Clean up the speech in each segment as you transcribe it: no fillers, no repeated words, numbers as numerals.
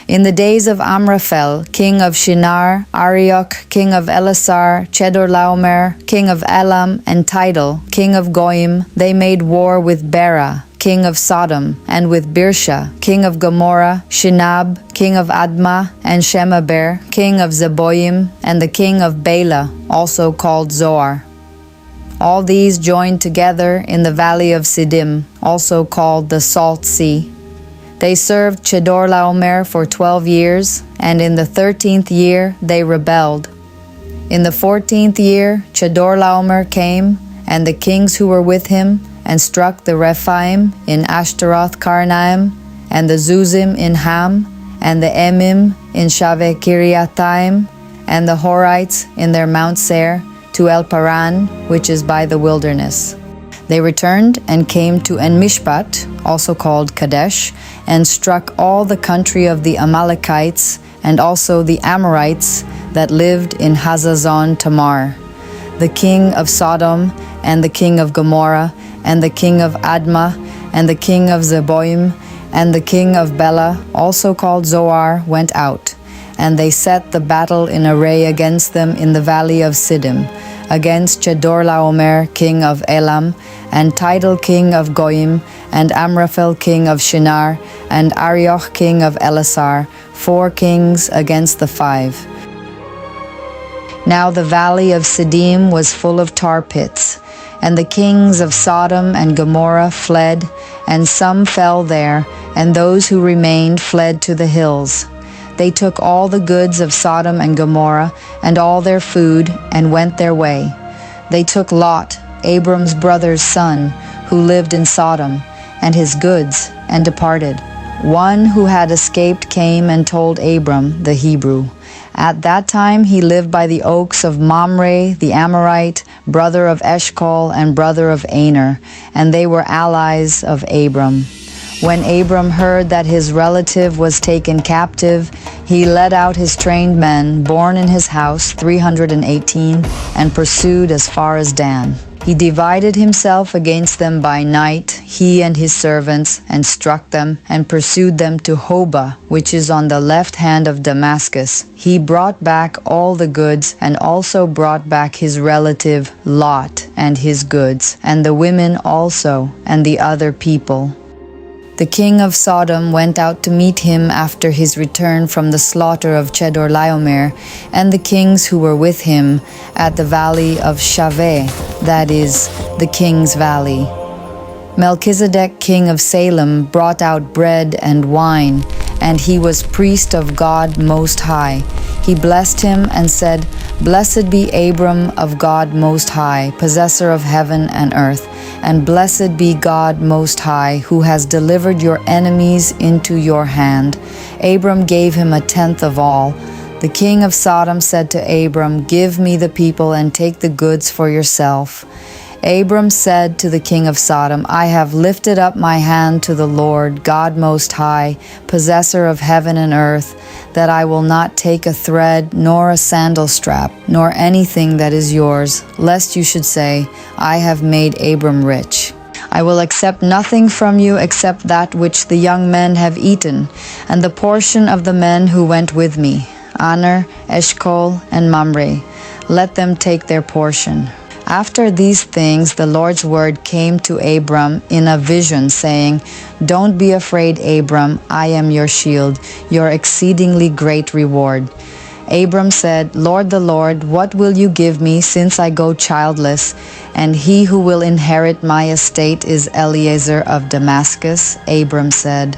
In the days of Amraphel, king of Shinar, Arioch, king of Elasar, Chedorlaomer, king of Elam, and Tidal, king of Goyim, they made war with Bera, king of Sodom, and with Birsha, king of Gomorrah, Shinab, king of Admah, and Shemaber, king of Zeboim, and the king of Bela, also called Zoar. All these joined together in the valley of Siddim, also called the Salt Sea. They served Chedorlaomer for 12 years, and in the 13th year they rebelled. In the 14th year Chedorlaomer came, and the kings who were with him, and struck the Rephaim in Ashtaroth Karnaim, and the Zuzim in Ham, and the Emim in Shaveh Kiriathaim, and the Horites in their Mount Seir, to El Paran, which is by the wilderness. They returned and came to En-Mishpat, also called Kadesh, and struck all the country of the Amalekites, and also the Amorites that lived in Hazazon Tamar, the king of Sodom, and the king of Gomorrah, and the king of Admah, and the king of Zeboim, and the king of Bela, also called Zoar, went out, and they set the battle in array against them in the valley of Siddim, against Chedorlaomer, king of Elam, and Tidal, king of Goyim, and Amraphel, king of Shinar, and Arioch, king of Elasar, 4 kings against the 5. Now the valley of Siddim was full of tar pits, and the kings of Sodom and Gomorrah fled, and some fell there, and those who remained fled to the hills. They took all the goods of Sodom and Gomorrah, and all their food, and went their way. They took Lot, Abram's brother's son, who lived in Sodom, and his goods, and departed. One who had escaped came and told Abram, the Hebrew. At that time he lived by the oaks of Mamre, the Amorite, brother of Eshcol and brother of Aner, and they were allies of Abram. When Abram heard that his relative was taken captive, he led out his trained men, born in his house, 318, and pursued as far as Dan. He divided himself against them by night, he and his servants, and struck them, and pursued them to Hobah, which is on the left hand of Damascus. He brought back all the goods, and also brought back his relative Lot and his goods, and the women also, and the other people. The king of Sodom went out to meet him after his return from the slaughter of Chedorlaomer, and the kings who were with him at the valley of Shaveh, that is, the king's valley. Melchizedek, king of Salem, brought out bread and wine, and he was priest of God Most High. He blessed him and said, "Blessed be Abram of God Most High, possessor of heaven and earth, and blessed be God Most High, who has delivered your enemies into your hand." Abram gave him 1/10 of all. The king of Sodom said to Abram, "Give me the people and take the goods for yourself." Abram said to the king of Sodom, "I have lifted up my hand to the Lord, God Most High, possessor of heaven and earth, that I will not take a thread, nor a sandal strap, nor anything that is yours, lest you should say, 'I have made Abram rich.' I will accept nothing from you except that which the young men have eaten, and the portion of the men who went with me, Aner, Eshcol, and Mamre. Let them take their portion." After these things, the Lord's word came to Abram in a vision, saying, "Don't be afraid, Abram, I am your shield, your exceedingly great reward." Abram said, "Lord the Lord, what will you give me, since I go childless, and he who will inherit my estate is Eliezer of Damascus?" Abram said,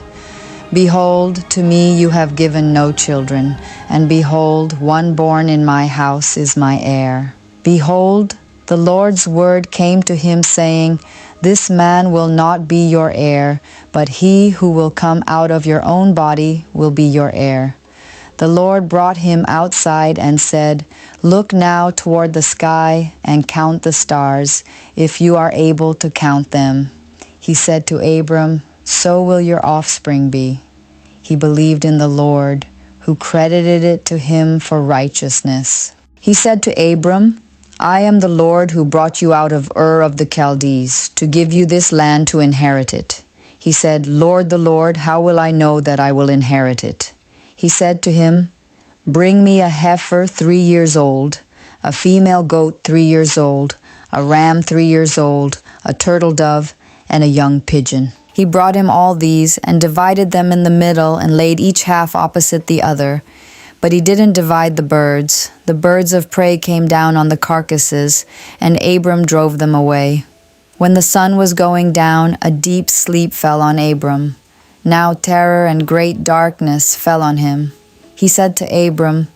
"Behold, to me you have given no children, and behold, one born in my house is my heir." Behold, the Lord's word came to him, saying, "This man will not be your heir, but he who will come out of your own body will be your heir." The Lord brought him outside and said, "Look now toward the sky and count the stars, if you are able to count them." He said to Abram, "So will your offspring be." He believed in the Lord, who credited it to him for righteousness. He said to Abram, "I am the Lord who brought you out of Ur of the Chaldees, to give you this land to inherit it." He said, "Lord the Lord, how will I know that I will inherit it?" He said to him, "Bring me a heifer 3 years old, a female goat 3 years old, a ram 3 years old, a turtle dove, and a young pigeon." He brought him all these and divided them in the middle and laid each half opposite the other. But he didn't divide the birds. The birds of prey came down on the carcasses, and Abram drove them away. When the sun was going down, a deep sleep fell on Abram. Now terror and great darkness fell on him. He said to Abram,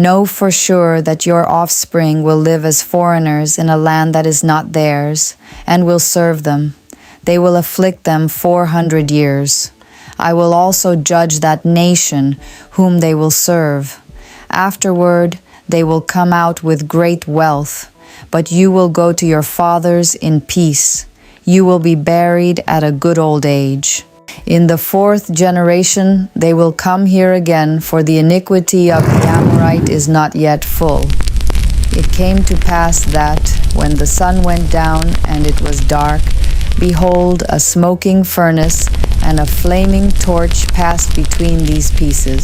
"Know for sure that your offspring will live as foreigners in a land that is not theirs, and will serve them. They will afflict them 400 years. I will also judge that nation whom they will serve. Afterward, they will come out with great wealth, but you will go to your fathers in peace. You will be buried at a good old age. In the 4th generation, they will come here again, for the iniquity of the Amorite is not yet full." It came to pass that, when the sun went down and it was dark, behold, a smoking furnace and a flaming torch passed between these pieces.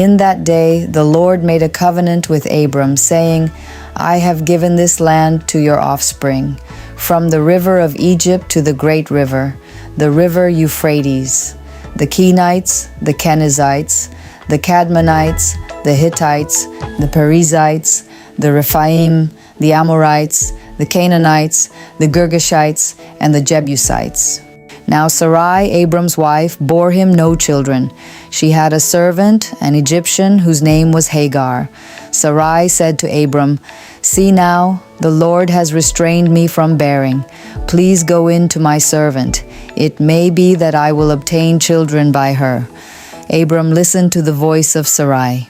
In that day the Lord made a covenant with Abram, saying, "I have given this land to your offspring, from the river of Egypt to the great river, the river Euphrates, the Kenites, the Kenizzites, the Cadmonites, the Hittites, the Perizzites, the Rephaim, the Amorites, the Canaanites, the Girgashites, and the Jebusites." Now Sarai, Abram's wife, bore him no children. She had a servant, an Egyptian, whose name was Hagar. Sarai said to Abram, "See now, the Lord has restrained me from bearing. Please go in to my servant. It may be that I will obtain children by her." Abram listened to the voice of Sarai.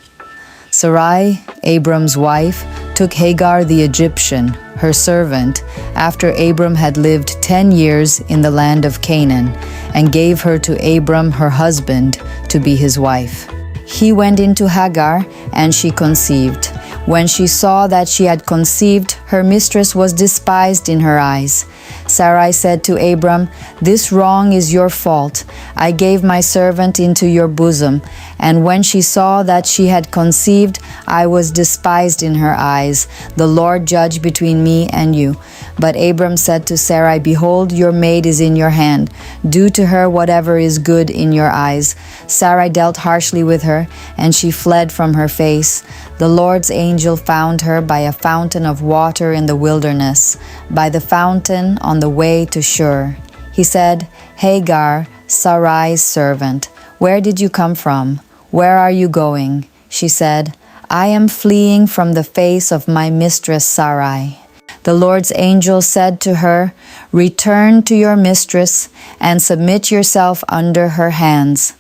Sarai, Abram's wife, took Hagar the Egyptian, her servant, after Abram had lived 10 years in the land of Canaan, and gave her to Abram her husband to be his wife. He went into Hagar, and she conceived. When she saw that she had conceived, her mistress was despised in her eyes. Sarai said to Abram, "This wrong is your fault. I gave my servant into your bosom, and when she saw that she had conceived, I was despised in her eyes. The Lord judge between me and you." But Abram said to Sarai, "Behold, your maid is in your hand. Do to her whatever is good in your eyes." Sarai dealt harshly with her, and she fled from her face. The Lord's angel found her by a fountain of water in the wilderness, by the fountain on the way to Shur. He said, "Hagar, Sarai's servant, where did you come from? Where are you going?" She said, "I am fleeing from the face of my mistress Sarai." The Lord's angel said to her, "Return to your mistress and submit yourself under her hands."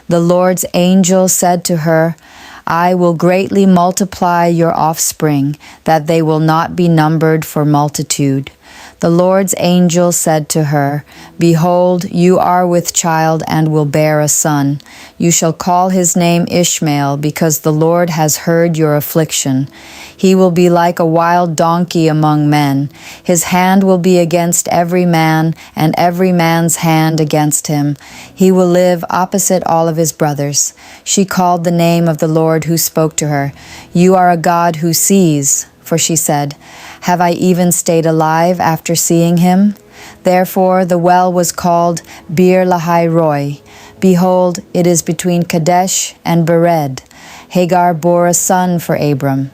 The Lord's angel said to her, "I will greatly multiply your offspring, that they will not be numbered for multitude." The Lord's angel said to her, "Behold, you are with child and will bear a son. You shall call his name Ishmael, because the Lord has heard your affliction. He will be like a wild donkey among men. His hand will be against every man, and every man's hand against him. He will live opposite all of his brothers." She called the name of the Lord who spoke to her, "You are a God who sees." For she said, "Have I even stayed alive after seeing him?" Therefore the well was called Bir Lahai Roi. Behold, it is between Kadesh and Bered. Hagar bore a son for Abram.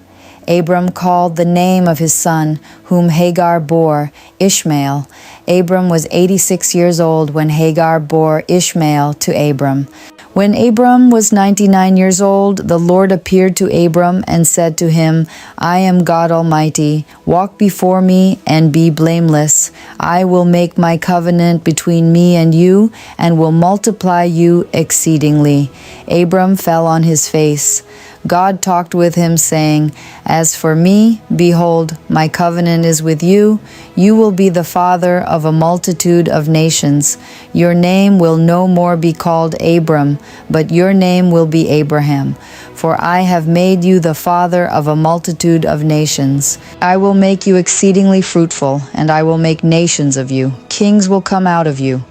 Abram called the name of his son, whom Hagar bore, Ishmael. Abram was 86 years old when Hagar bore Ishmael to Abram. When Abram was 99 years old, the Lord appeared to Abram and said to him, "I am God Almighty. Walk before me and be blameless. I will make my covenant between me and you, and will multiply you exceedingly." Abram fell on his face. God talked with him, saying, "As for me, behold, my covenant is with you. You will be the father of a multitude of nations. Your name will no more be called Abram, but your name will be Abraham. For I have made you the father of a multitude of nations. I will make you exceedingly fruitful, and I will make nations of you. Kings will come out of you.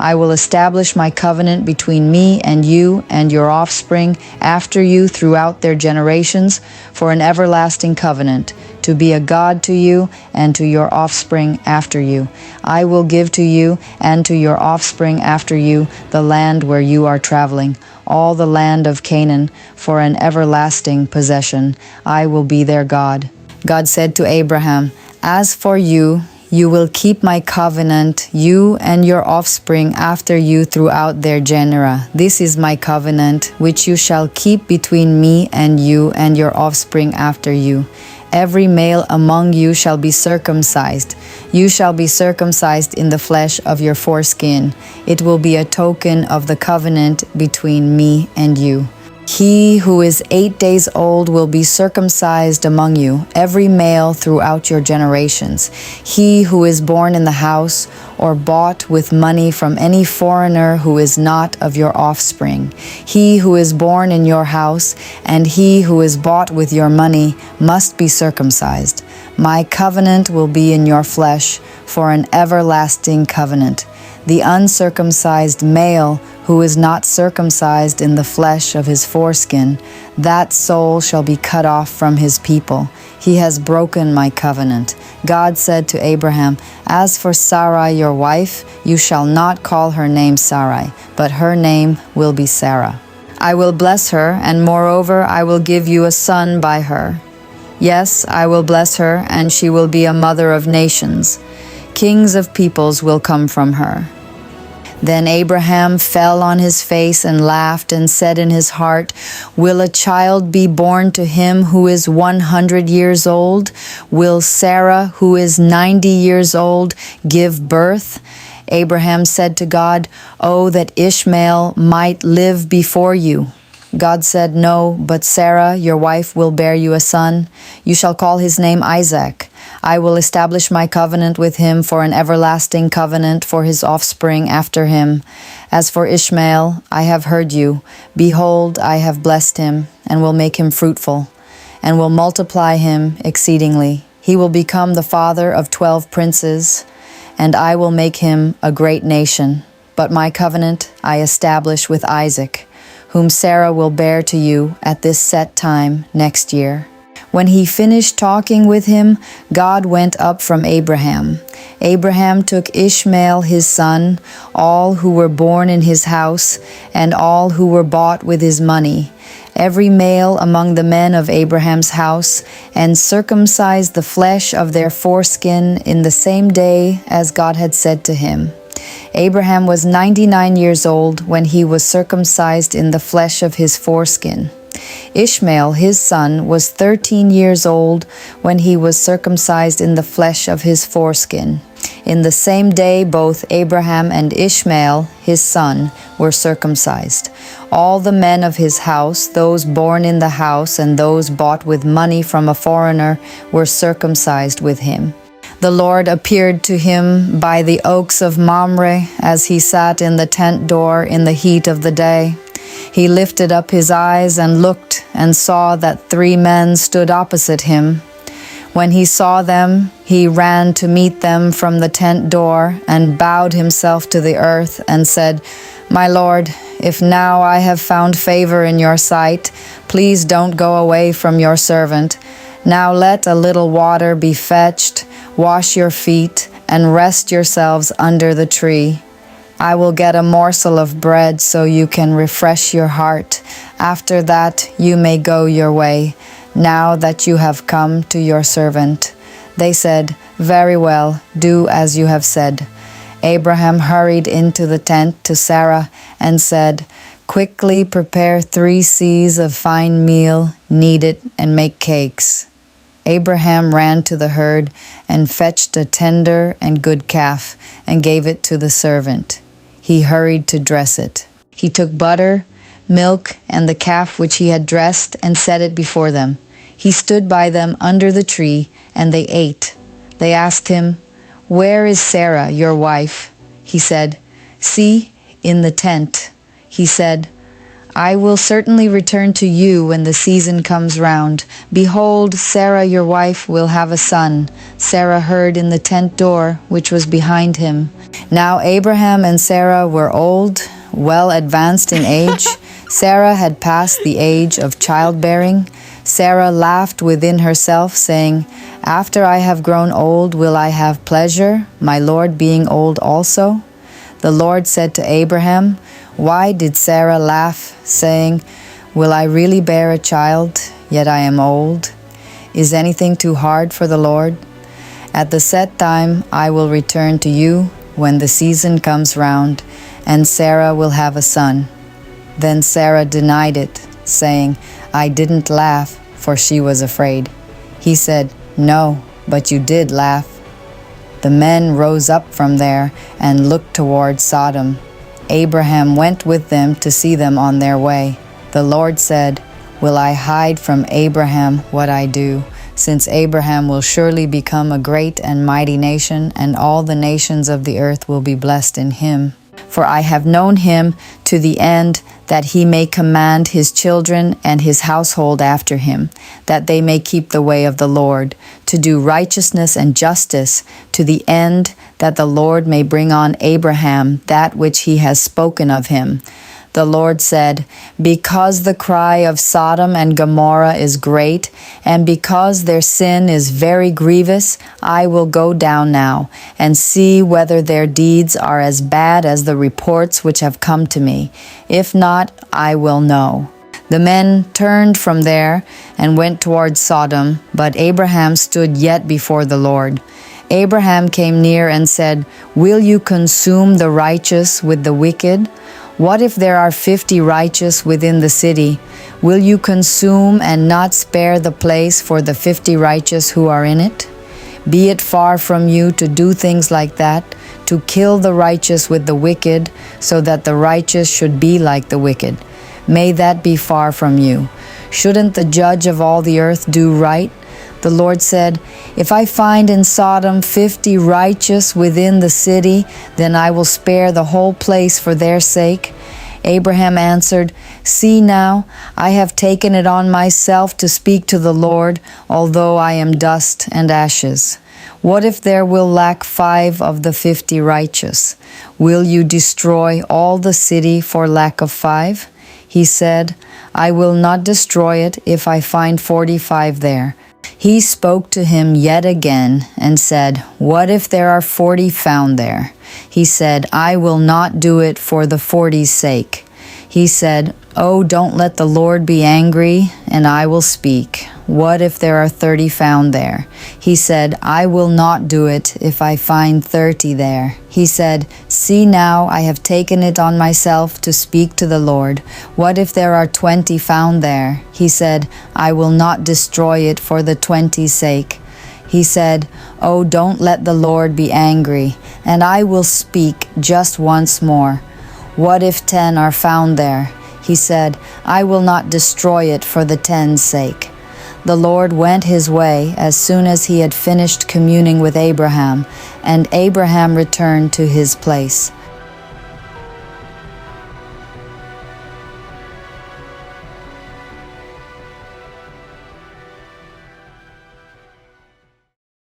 I will establish my covenant between me and you and your offspring after you throughout their generations for an everlasting covenant, to be a God to you and to your offspring after you. I will give to you and to your offspring after you the land where you are traveling, all the land of Canaan, for an everlasting possession. I will be their God." God said to Abraham, "As for you, you will keep my covenant, you and your offspring after you throughout their genera. This is my covenant, which you shall keep between me and you and your offspring after you. Every male among you shall be circumcised. You shall be circumcised in the flesh of your foreskin. It will be a token of the covenant between me and you. He who is 8 days old will be circumcised among you, every male throughout your generations. He who is born in the house or bought with money from any foreigner who is not of your offspring. He who is born in your house and he who is bought with your money must be circumcised. My covenant will be in your flesh for an everlasting covenant. The uncircumcised male who is not circumcised in the flesh of his foreskin, that soul shall be cut off from his people. He has broken my covenant." God said to Abraham, "As for Sarai your wife, you shall not call her name Sarai, but her name will be Sarah. I will bless her, and moreover I will give you a son by her. Yes, I will bless her, and she will be a mother of nations. Kings of peoples will come from her." Then Abraham fell on his face and laughed and said in his heart, "Will a child be born to him who is 100 years old? Will Sarah, who is 90 years old, give birth?" Abraham said to God, "Oh, that Ishmael might live before you." God said, "No, but Sarah, your wife, will bear you a son. You shall call his name Isaac. I will establish my covenant with him for an everlasting covenant for his offspring after him. As for Ishmael, I have heard you. Behold, I have blessed him, and will make him fruitful, and will multiply him exceedingly. He will become the father of 12 princes, and I will make him a great nation. But my covenant I establish with Isaac, whom Sarah will bear to you at this set time next year." When he finished talking with him, God went up from Abraham. Abraham took Ishmael his son, all who were born in his house, and all who were bought with his money, every male among the men of Abraham's house, and circumcised the flesh of their foreskin in the same day as God had said to him. Abraham was 99 years old when he was circumcised in the flesh of his foreskin. Ishmael, his son, was 13 years old when he was circumcised in the flesh of his foreskin. In the same day both Abraham and Ishmael, his son, were circumcised. All the men of his house, those born in the house and those bought with money from a foreigner, were circumcised with him. The Lord appeared to him by the oaks of Mamre as he sat in the tent door in the heat of the day. He lifted up his eyes and looked and saw that 3 men stood opposite him. When he saw them, he ran to meet them from the tent door and bowed himself to the earth and said, "My Lord, if now I have found favor in your sight, please don't go away from your servant. Now let a little water be fetched, wash your feet, and rest yourselves under the tree. I will get a morsel of bread so you can refresh your heart. After that you may go your way, now that you have come to your servant." They said, "Very well, do as you have said." Abraham hurried into the tent to Sarah and said, "Quickly prepare 3 seahs of fine meal, knead it, and make cakes." Abraham ran to the herd and fetched a tender and good calf and gave it to the servant. He hurried to dress it. He took butter, milk, and the calf which he had dressed and set it before them. He stood by them under the tree, and they ate. They asked him, "Where is Sarah, your wife?" He said, "See, in the tent." He said, I will certainly return to you when the season comes round. Behold, Sarah your wife will have a son. Sarah heard in the tent door, which was behind him. Now Abraham and Sarah were old, well advanced in age. Sarah had passed the age of childbearing. Sarah laughed within herself, saying, After I have grown old, will I have pleasure, my Lord being old also? The Lord said to Abraham, Why did Sarah laugh, saying, Will I really bear a child, yet I am old? Is anything too hard for the Lord? At the set time I will return to you when the season comes round, and Sarah will have a son. Then Sarah denied it, saying, I didn't laugh, for she was afraid. He said, No, but you did laugh. The men rose up from there and looked toward Sodom. Abraham went with them to see them on their way. The Lord said, Will I hide from Abraham what I do, since Abraham will surely become a great and mighty nation, and all the nations of the earth will be blessed in him? For I have known him to the end that he may command his children and his household after him, that they may keep the way of the Lord, to do righteousness and justice, to the end that the Lord may bring on Abraham that which he has spoken of him. The Lord said, Because the cry of Sodom and Gomorrah is great, and because their sin is very grievous, I will go down now, and see whether their deeds are as bad as the reports which have come to me. If not, I will know. The men turned from there and went toward Sodom, but Abraham stood yet before the Lord. Abraham came near and said, Will you consume the righteous with the wicked? What if there are 50 righteous within the city? Will you consume and not spare the place for the 50 righteous who are in it? Be it far from you to do things like that, to kill the righteous with the wicked, so that the righteous should be like the wicked. May that be far from you. Shouldn't the judge of all the earth do right? The Lord said, If I find in Sodom 50 righteous within the city, then I will spare the whole place for their sake. Abraham answered, See now, I have taken it on myself to speak to the Lord, although I am dust and ashes. What if there will lack 5 of the 50 righteous? Will you destroy all the city for lack of 5? He said, I will not destroy it if I find 45 there. He spoke to him yet again and said, What if there are 40 found there? He said, I will not do it for the 40's sake. He said, Oh, don't let the Lord be angry, and I will speak. What if there are 30 found there? He said, I will not do it if I find 30 there. He said, See now, I have taken it on myself to speak to the Lord. What if there are 20 found there? He said, I will not destroy it for the 20's sake. He said, Oh, don't let the Lord be angry, and I will speak just once more. What if 10 are found there? He said, I will not destroy it for the 10's sake. The Lord went his way as soon as he had finished communing with Abraham, and Abraham returned to his place.